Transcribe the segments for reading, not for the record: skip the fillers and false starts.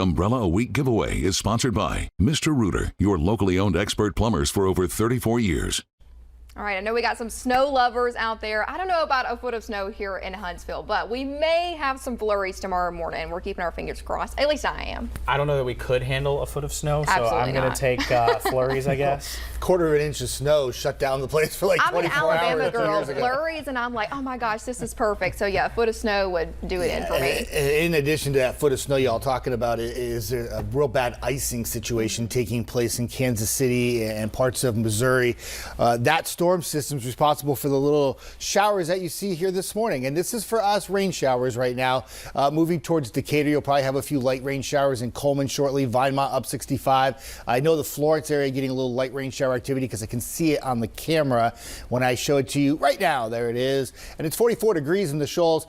Umbrella a Week giveaway is sponsored by Mr. Rooter, your locally owned expert plumbers for over 34 years. All right, I know we got some snow lovers out there. I don't know about a foot of snow here in Huntsville, but we may have some flurries tomorrow morning. We're keeping our fingers crossed. At least I am. I don't know that we could handle a foot of snow, so Absolutely I'm going to take flurries, I guess. Quarter of an inch of snow shut down the place for like 24 hours. I'm an Alabama girl, 2 years ago. flurries, and I'm like, oh my gosh, this is perfect. So yeah, a foot of snow would do it in for me. In addition to that foot of snow y'all talking about, is a real bad icing situation taking place in Kansas City and parts of Missouri. That storm system is responsible for the little showers that you see here this morning. And this is for us rain showers right now. Moving towards Decatur, you'll probably have a few light rain showers in Coleman shortly. Vinemont up 65. I know the Florence area getting a little light rain shower activity because I can see it on the camera when I show it to you right now. There it is. And it's 44 degrees in the Shoals.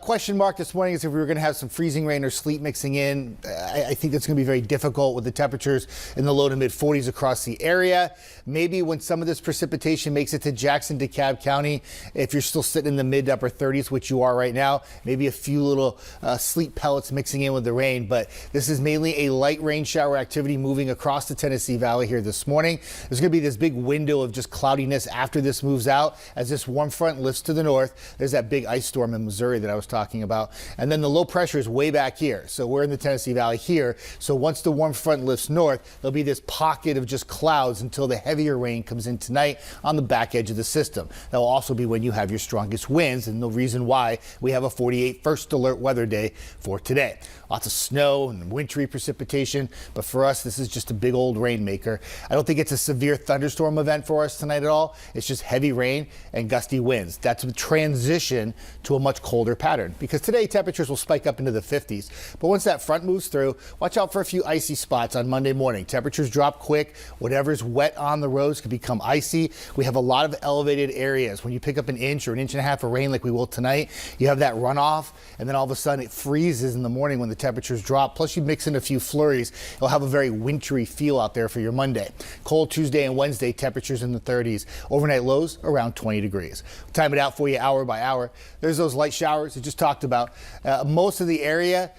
Question mark this morning is if we were going to have some freezing rain or sleet mixing in. I think that's going to be very difficult with the temperatures in the low to mid 40s across the area. Maybe when some of this precipitation makes it to Jackson, DeKalb County, if you're still sitting in the mid to upper 30s, which you are right now, maybe a few little sleet pellets mixing in with the rain. But this is mainly a light rain shower activity moving across the Tennessee Valley here this morning. There's going to be this big window of just cloudiness after this moves out. As this warm front lifts to the north, there's that big ice storm in Missouri that I was talking about. And then the low pressure is way back here. So we're in the Tennessee Valley here. So once the warm front lifts north, there'll be this pocket of just clouds until the heavier rain comes in tonight on the back edge of the system. That will also be when you have your strongest winds, and the reason why we have a 48 first alert weather day for today. Lots of snow and wintry precipitation, but for us, this is just a big old rainmaker. I don't think it's a severe thunderstorm event for us tonight at all. It's just heavy rain and gusty winds. That's a transition to a much colder pattern because today temperatures will spike up into the 50s. But once that front moves through, watch out for a few icy spots on Monday morning. Temperatures drop quick. Whatever's wet on the roads can become icy. We have a lot of elevated areas. When you pick up an inch or an inch and a half of rain like we will tonight, you have that runoff, and then all of a sudden it freezes in the morning when the temperatures drop. Plus you mix in a few flurries. You'll have a very wintry feel out there for your Monday. Cold Tuesday and Wednesday, temperatures in the 30s. Overnight lows around 20 degrees. We'll time it out for you hour by hour. There's those light showers I just talked about. Most of the area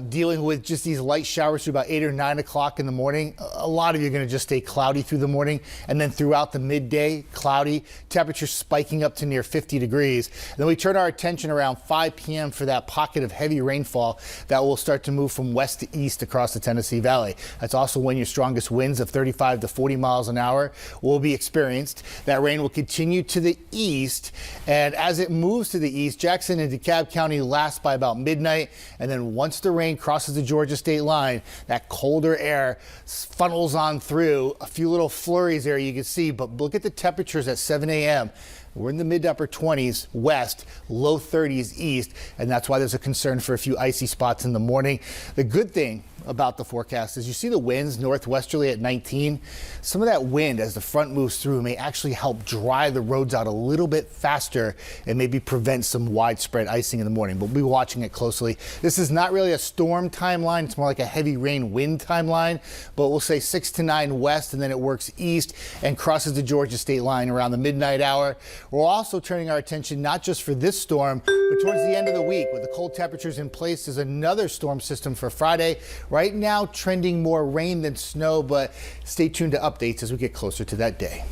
dealing with just these light showers through about 8 or 9 o'clock in the morning. A lot of you are going to just stay cloudy through the morning, and then throughout the midday, cloudy, temperatures spiking up to near 50 degrees. And then we turn our attention around 5 p.m. for that pocket of heavy rainfall that will start to move from west to east across the Tennessee Valley. That's also when your strongest winds of 35 to 40 miles an hour will be experienced. That rain will continue to the east, and as it moves to the east, Jackson and DeKalb County lasts by about midnight, and then once the rain crosses the Georgia state line, that colder air funnels on through. A few little flurries there you can see, but look at the temperatures at 7 a.m. We're in the mid to upper 20s west, low 30s east, and that's why there's a concern for a few icy spots in the morning. The good thing about the forecast is you see the winds northwesterly at 19. Some of that wind as the front moves through may actually help dry the roads out a little bit faster and maybe prevent some widespread icing in the morning. But we'll be watching it closely. This is not really a storm timeline. It's more like a heavy rain wind timeline, but we'll say 6 to 9 west, and then it works east and crosses the Georgia state line around the midnight hour. We're also turning our attention not just for this storm, but towards the end of the week with the cold temperatures in place. There's another storm system for Friday. Right now trending more rain than snow, but stay tuned to updates as we get closer to that day.